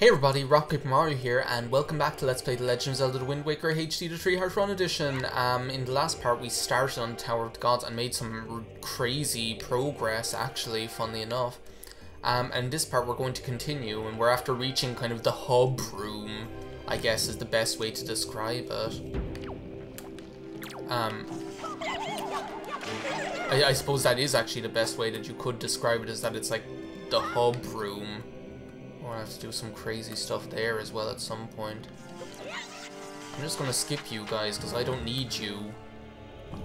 Hey everybody, RockPaperMario here, and welcome back to Let's Play The Legend of Zelda The Wind Waker HD The 3-Heart Run Edition. In the last part we started on Tower of the Gods and made some crazy progress, actually, funnily enough. And this part we're going to continue, and we're after reaching kind of the hub room, I guess is the best way to describe it. I suppose that is actually the best way that you could describe it, is that it's like the hub room. I have to do some crazy stuff there as well at some point. I'm just gonna skip you guys because I don't need you.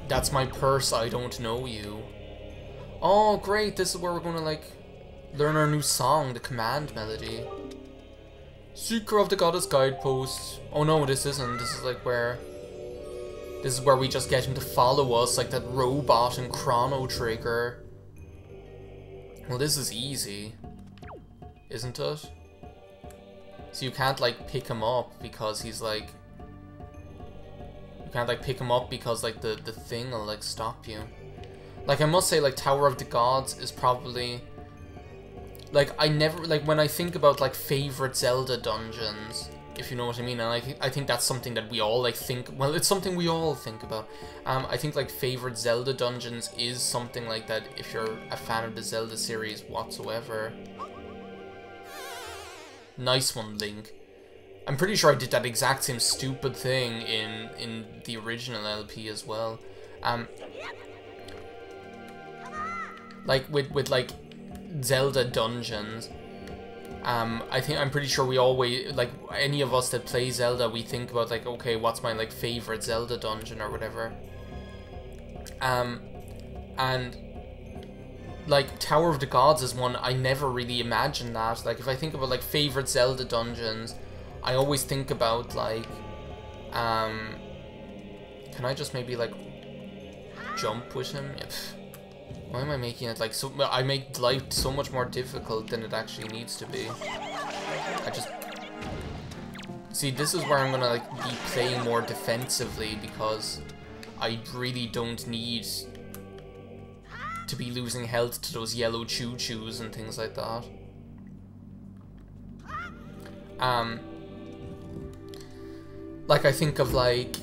That's my purse, I don't know you. Oh great, this is where we're gonna like learn our new song, the command melody. Seeker of the Goddess Guidepost. Oh no, this isn't. This is like where... This is where we just get him to follow us like that robot in Chrono Trigger. Well, this is easy, isn't it? So you can't like pick him up because he's like... You can't like pick him up because like the thing will like stop you. Like I must say, like Tower of the Gods is probably... Like I never... Like when I think about like favorite Zelda dungeons, if you know what I mean, and I think that's something that we all like think... Well, it's something we all think about. I think like favorite Zelda dungeons is something like that if you're a fan of the Zelda series whatsoever. Nice one, Link. I'm pretty sure I did that exact same stupid thing in the original LP as well. Like with like Zelda dungeons. I'm pretty sure we always, like any of us that play Zelda, we think about like, okay, what's my like favorite Zelda dungeon or whatever. And like, Tower of the Gods is one I never really imagined that. Like, if I think about, like, favorite Zelda dungeons, I always think about, like, can I just maybe, like, jump with him? Yeah, why am I making it, like, so... I make life so much more difficult than it actually needs to be. I just... See, this is where I'm gonna, like, be playing more defensively, because I really don't need to be losing health to those yellow choo-choos and things like that. Like I think of like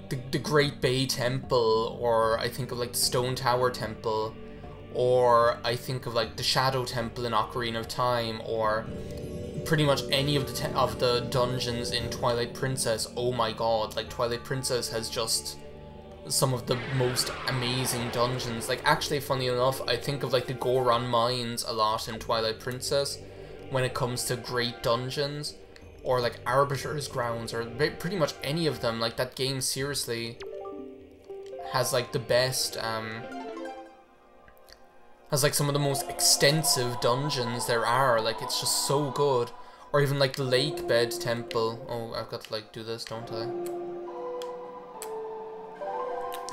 the Great Bay Temple, or I think of like the Stone Tower Temple, or I think of like the Shadow Temple in Ocarina of Time, or pretty much any of the dungeons in Twilight Princess. Oh my god, like Twilight Princess has just some of the most amazing dungeons. Like, actually, funny enough, I think of, like, the Goron Mines a lot in Twilight Princess when it comes to great dungeons, or, like, Arbiter's Grounds, or pretty much any of them. Like, that game, seriously, has, like, the best, has, like, some of the most extensive dungeons there are. Like, it's just so good. Or even, like, the Lake Bed Temple. Oh, I've got to, like, do this, don't I?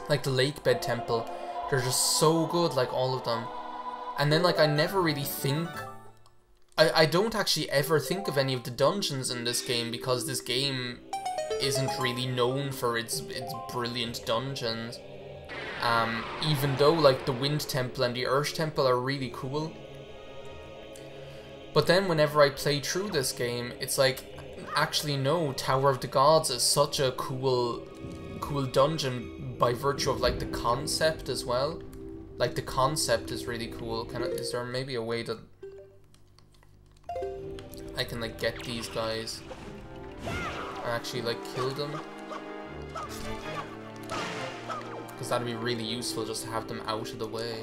Like the Lake Bed Temple, they're just so good, like all of them. And then like I never really think, I don't actually ever think of any of the dungeons in this game, because this game isn't really known for its brilliant dungeons. Even though like the Wind Temple and the Earth Temple are really cool. But then whenever I play through this game, it's like, actually no, Tower of the Gods is such a cool dungeon, by virtue of like the concept as well. Like the concept is really cool. Is there maybe a way that I can like get these guys and actually like kill them? Because that'd be really useful, just to have them out of the way.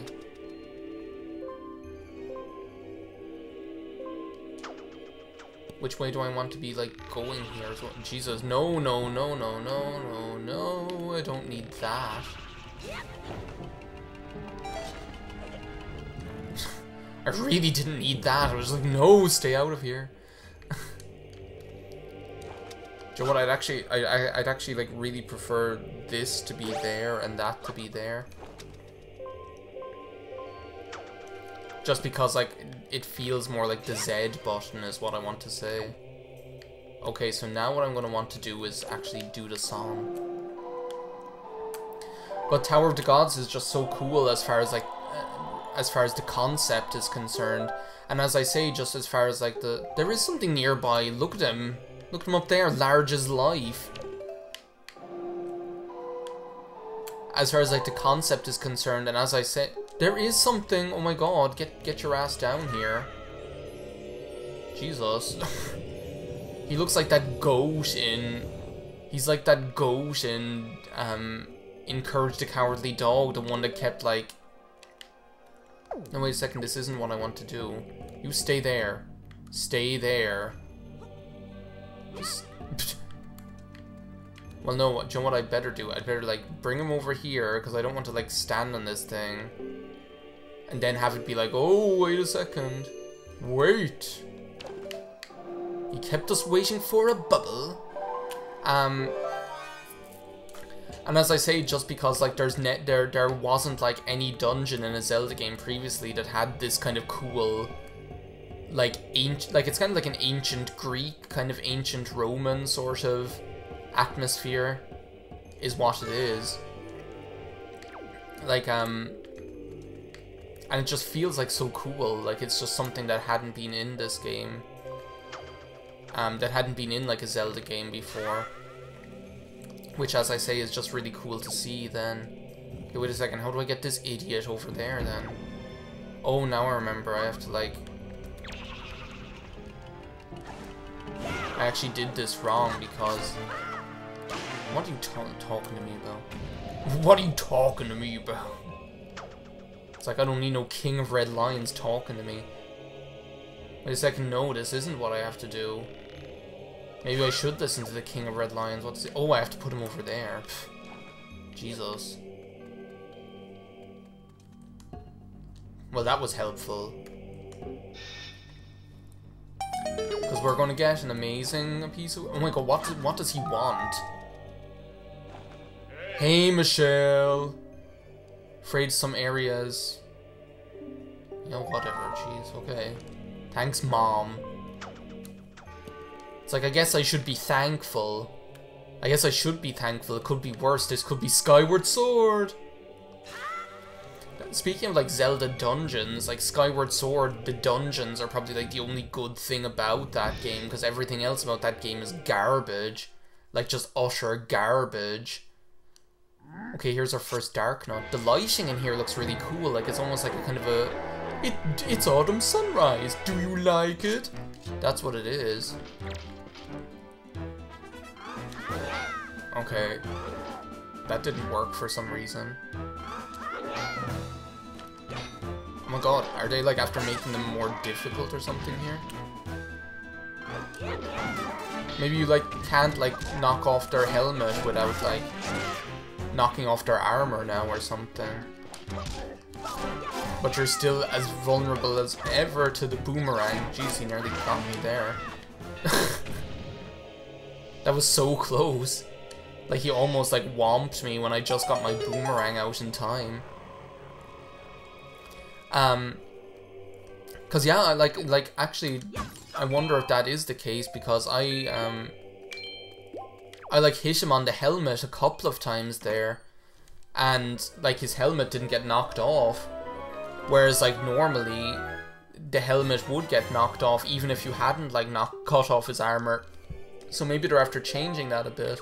Which way do I want to be, like, going here? As well? Jesus, no, no, no, no, no, no, no, I don't need that. I really didn't need that. I was like, no, stay out of here. Do you know what, I'd actually, like, really prefer this to be there and that to be there. Just because, like, it feels more like the Z button is what I want to say. Okay, so now what I'm going to want to do is actually do the song. But Tower of the Gods is just so cool as far as, like, as far as the concept is concerned. And as I say, just as far as like there is something nearby. Look at him. Look at him up there, large as life. As far as like the concept is concerned, and as I said, there is something. Oh my god, get your ass down here. Jesus. He looks like that goat in... He's like that goat in Courage the Cowardly Dog, the one that kept like... No, wait a second, this isn't what I want to do. You stay there. Stay there. Just... Well, no, do you know what I'd better do? I'd better, like, bring him over here, because I don't want to, like, stand on this thing. And then have it be like, oh, wait a second. Wait. He kept us waiting for a bubble. And as I say, just because, like, there wasn't, like, any dungeon in a Zelda game previously that had this kind of cool... Like, it's kind of like an ancient Greek, kind of ancient Roman sort of atmosphere is what it is. Like, and it just feels like so cool. Like, it's just something that hadn't been in this game. That hadn't been in, like, a Zelda game before. Which, as I say, is just really cool to see then. Okay, wait a second, how do I get this idiot over there then? Oh, now I remember, I have to, like... I actually did this wrong because... What are you talking to me about? What are you talking to me about? It's like I don't need no King of Red Lions talking to me. Wait a second, no, this isn't what I have to do. Maybe I should listen to the King of Red Lions. What's it? Oh, I have to put him over there. Pfft. Jesus. Well, that was helpful. Because we're going to get an amazing piece of... Oh my god, what does he want? Hey, Michelle. Afraid some areas. Yeah, whatever, jeez, okay. Thanks, Mom. It's like, I guess I should be thankful. I guess I should be thankful. It could be worse. This could be Skyward Sword. Speaking of, like, Zelda dungeons, like, Skyward Sword, the dungeons are probably, like, the only good thing about that game, because everything else about that game is garbage. Like, just utter garbage. Okay, here's our first Dark Knot. The lighting in here looks really cool. Like, it's almost like a kind of a... It's autumn sunrise. Do you like it? That's what it is. Okay. That didn't work for some reason. Oh my god, are they, like, after making them more difficult or something here? Maybe you, like, can't, like, knock off their helmet without, like... knocking off their armor now or something. But you're still as vulnerable as ever to the boomerang. Jeez, he nearly got me there. That was so close. Like, he almost, like, whomped me when I just got my boomerang out in time. Cause yeah, like, actually, I wonder if that is the case, because I like hit him on the helmet a couple of times there, and like his helmet didn't get knocked off, whereas like normally the helmet would get knocked off even if you hadn't like cut off his armor. So maybe they're after changing that a bit.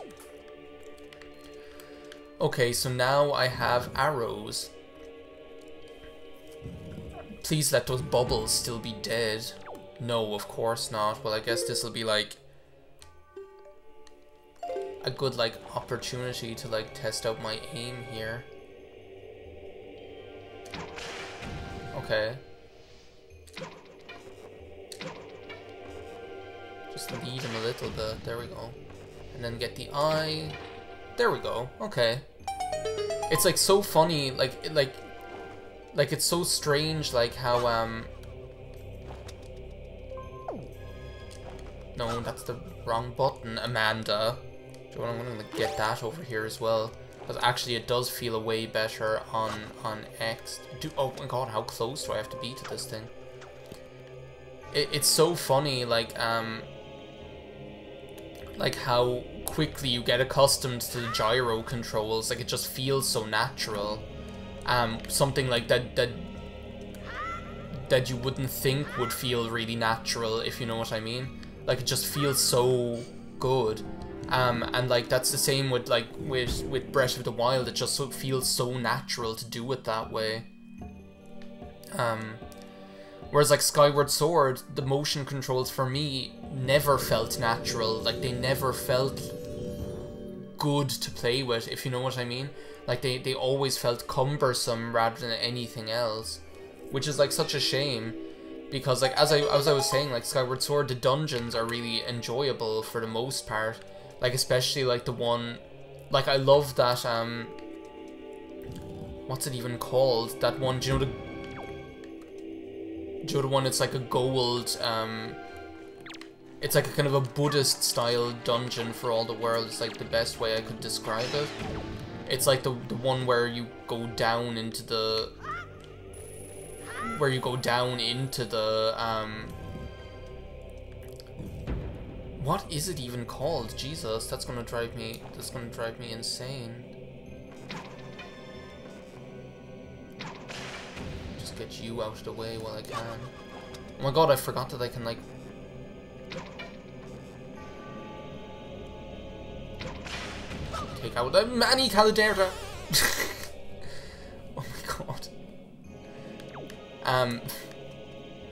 Okay, so now I have arrows. Please let those bubbles still be dead. No, of course not. Well, I guess this will be like a good like opportunity to like test out my aim here. Okay. Just lead him a little bit. There we go. And then get the eye. There we go. Okay. It's like so funny, like it's so strange, like how no, that's the wrong button, Amanda. So I'm gonna get that over here as well, because actually it does feel way better on X. Oh my god, how close do I have to be to this thing? It's so funny, like how quickly you get accustomed to the gyro controls. Like, it just feels so natural. Something like that that you wouldn't think would feel really natural, if you know what I mean. Like, it just feels so good. And like that's the same with like with Breath of the Wild. It just feels so natural to do it that way. Whereas like Skyward Sword, the motion controls for me never felt natural. Like they never felt good to play with, if you know what I mean. Like they always felt cumbersome rather than anything else, which is like such a shame. Because like as I was saying, like Skyward Sword, the dungeons are really enjoyable for the most part. Like especially like the one, like I love that what's it even called? That one, do you know the one? It's like a gold it's like a kind of a Buddhist style dungeon for all the world. It's like the best way I could describe it. It's like the one where you go down into the what is it even called? Jesus, that's gonna drive me insane. Just get you out of the way while I can. Oh my god, I forgot that I can like take out the Manny Caldera. Oh my god.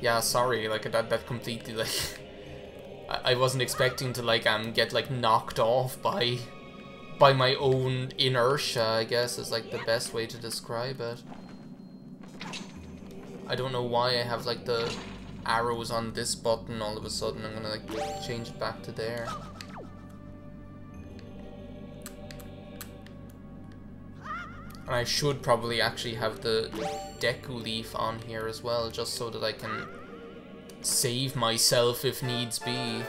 Yeah, sorry, like that completely like I wasn't expecting to like get like knocked off by my own inertia, I guess is like the best way to describe it. I don't know why I have like the arrows on this button all of a sudden. I'm gonna like change it back to there. And I should probably actually have the Deku Leaf on here as well, just so that I can save myself if needs be.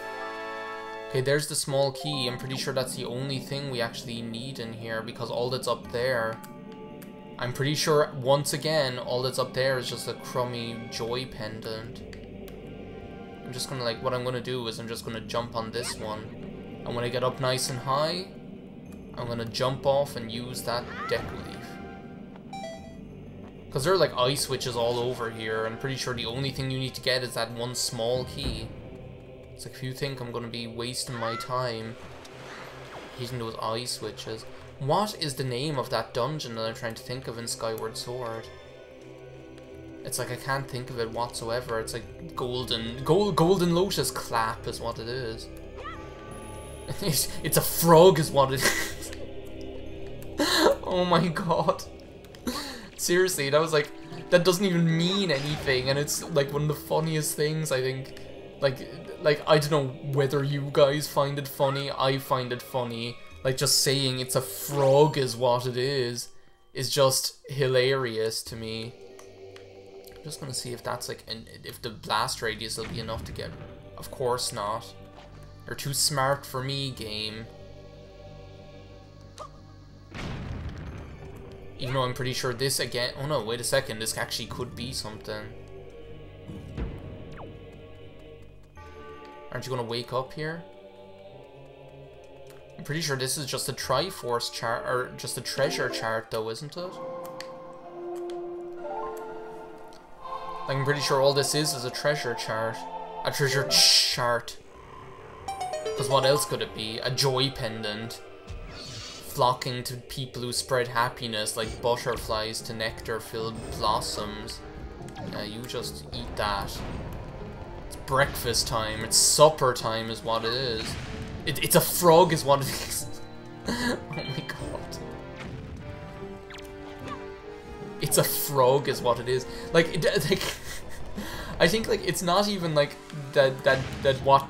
Okay, there's the small key. I'm pretty sure that's the only thing we actually need in here, because all that's up there, I'm pretty sure, once again, all that's up there is just a crummy joy pendant. I'm just gonna like, what I'm gonna do is I'm just gonna jump on this one. And when I get up nice and high, I'm gonna jump off and use that Deku Leaf. Because there are like ice switches all over here, and I'm pretty sure the only thing you need to get is that one small key. It's like, if you think I'm going to be wasting my time hitting those ice switches. What is the name of that dungeon that I'm trying to think of in Skyward Sword? It's like I can't think of it whatsoever. It's like Golden Lotus Clap is what it is. It's a frog is what it is. Oh my god. Seriously, that was like, that doesn't even mean anything, and it's like one of the funniest things, I think. Like I don't know whether you guys find it funny, I find it funny. Like, just saying it's a frog is what it is just hilarious to me. I'm just gonna see if that's like, if the blast radius will be enough to get, of course not. You're too smart for me, game. Even though I'm pretty sure this again... Oh no, wait a second. This actually could be something. Aren't you going to wake up here? I'm pretty sure this is just a Triforce chart, or just a treasure chart though, isn't it? Like, I'm pretty sure all this is a treasure chart. A treasure chart. Because what else could it be? A joy pendant. Flocking to people who spread happiness like butterflies to nectar-filled blossoms. You just eat that. It's breakfast time. It's supper time is what it is. It's a frog is what it is. Oh my god. It's a frog is what it is. Like, I think like it's not even like that what.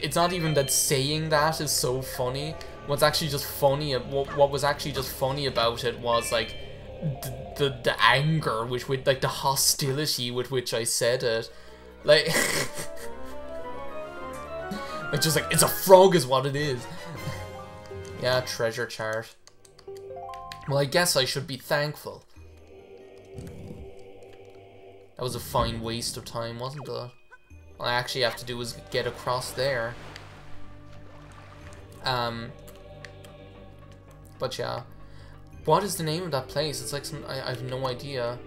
It's not even that saying that is so funny. What's actually just funny, what was actually just funny about it was like the anger with like the hostility with which I said it, like it's just like, it's a frog is what it is. Yeah, treasure chart. Well, I guess I should be thankful. That was a fine waste of time, wasn't it? All I actually have to do is get across there. But yeah, what is the name of that place? It's like some, I have no idea.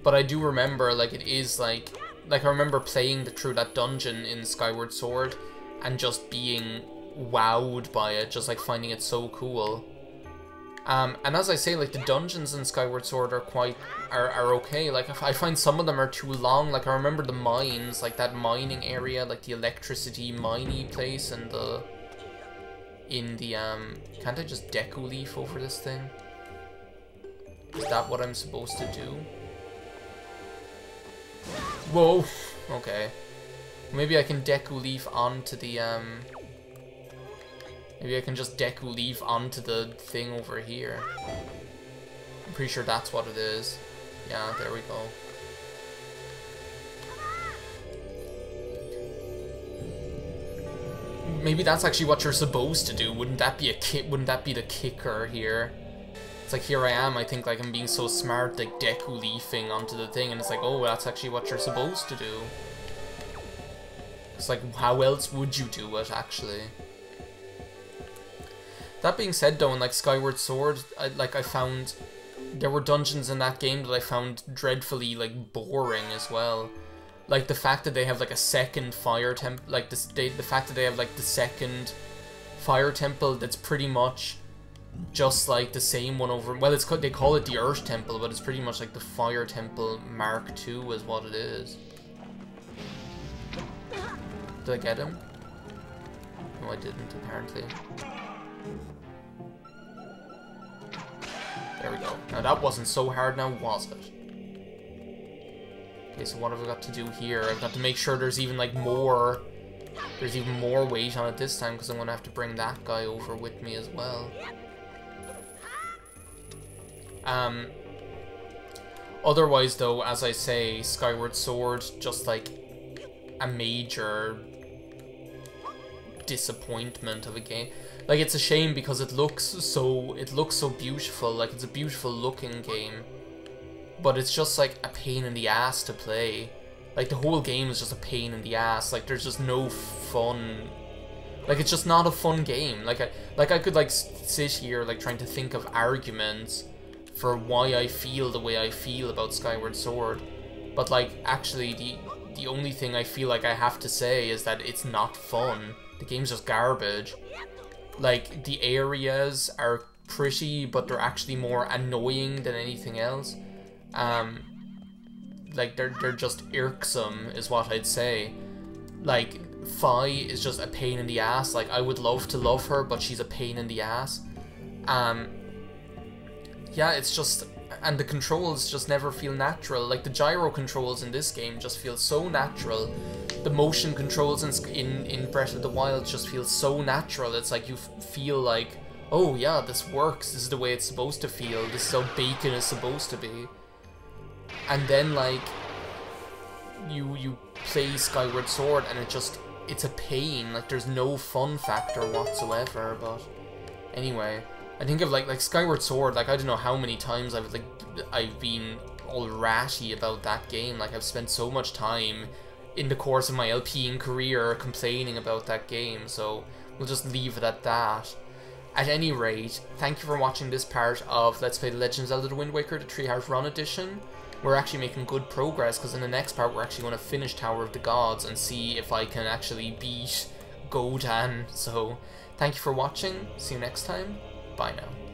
But I do remember, like, it is, like I remember playing through that dungeon in Skyward Sword and just being wowed by it, just, like, finding it so cool. And as I say, like, the dungeons in Skyward Sword are are okay. Like, I find some of them are too long. Like, I remember the mines, like, that mining area, like, the electricity miney place and can't I just Deku Leaf over this thing? Is that what I'm supposed to do? Whoa! Okay. Maybe I can Deku Leaf onto the, maybe I can just Deku Leaf onto the thing over here. I'm pretty sure that's what it is. Yeah, there we go. Maybe that's actually what you're supposed to do. Wouldn't that be wouldn't that be the kicker here? It's like, here I am, I think, like, I'm being so smart, like, Deku Leafing onto the thing, and it's like, oh, that's actually what you're supposed to do. It's like, how else would you do it, actually? That being said, though, in, like, Skyward Sword, I found there were dungeons in that game that I found dreadfully, like, boring as well. Like, the fact that they have, like, a second fire temple, like, the fact that they have, like, the second fire temple that's pretty much just like the same one over, well, they call it the Earth Temple, but it's pretty much like the Fire Temple Mark II is what it is. Did I get him? No, I didn't, apparently. There we go. Now that wasn't so hard now, was it? Okay, so what have I got to do here? I've got to make sure there's even like more, there's even more weight on it this time, because I'm going to have to bring that guy over with me as well. Otherwise, though, as I say, Skyward Sword, just like a major disappointment of a game. Like, it's a shame because it looks so beautiful. Like, it's a beautiful looking game, but it's just like a pain in the ass to play. Like, the whole game is just a pain in the ass. Like, there's just no fun. Like, it's just not a fun game. Like I could like sit here like trying to think of arguments for why I feel the way I feel about Skyward Sword, but like, actually the only thing I feel like I have to say is that it's not fun. The game's just garbage. Like, the areas are pretty, but they're actually more annoying than anything else. Like, they're just irksome is what I'd say. Like, Fi is just a pain in the ass. Like, I would love to love her, but she's a pain in the ass. Yeah, it's just, and the controls just never feel natural. Like, the gyro controls in this game just feel so natural. The motion controls in Breath of the Wild just feel so natural. It's like you feel like, oh yeah, this works. This is the way it's supposed to feel. This is how Bacon is supposed to be. And then, like, you play Skyward Sword and it's a pain. Like, there's no fun factor whatsoever. But anyway, I think of like Skyward Sword, like, I don't know how many times I've been all ratty about that game. Like, I've spent so much time in the course of my LPing career complaining about that game, so we'll just leave it at that. At any rate, thank you for watching this part of Let's Play The Legend of Zelda The Wind Waker, the 3-hour run edition. We're actually making good progress, because in the next part we're actually going to finish Tower of the Gods and see if I can actually beat Godan. So, thank you for watching, see you next time, bye now.